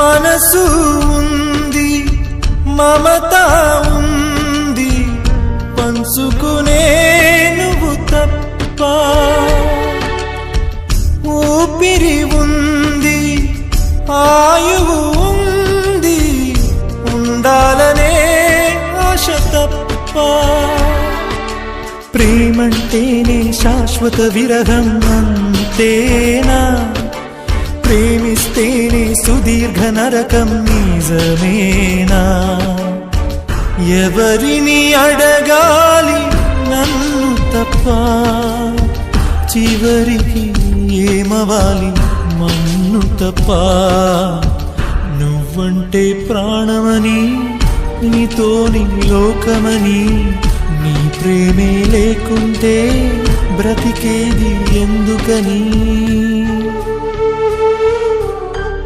మనసు ఉంది, మమత ఉంది, పంచుకునే నువ్వు తప్ప. ఊపిరి ఉంది, ఆయువు ఉంది, ఉండాలనే ఆశ తప్ప. ప్రేమంటేనే శాశ్వత విరహం అంతేనా? ప్రేమిస్తేనే సుదీర్ఘ నరకం నిజమేనా? ఎవరిని అడగాలి నన్ను తప్ప? చివరికి ఏమవాలి మన్ను తప్ప? నువ్వంటే ప్రాణమని, నీతోని లోకమని, నీ ప్రేమే లేకుంటే బ్రతికేది ఎందుకని?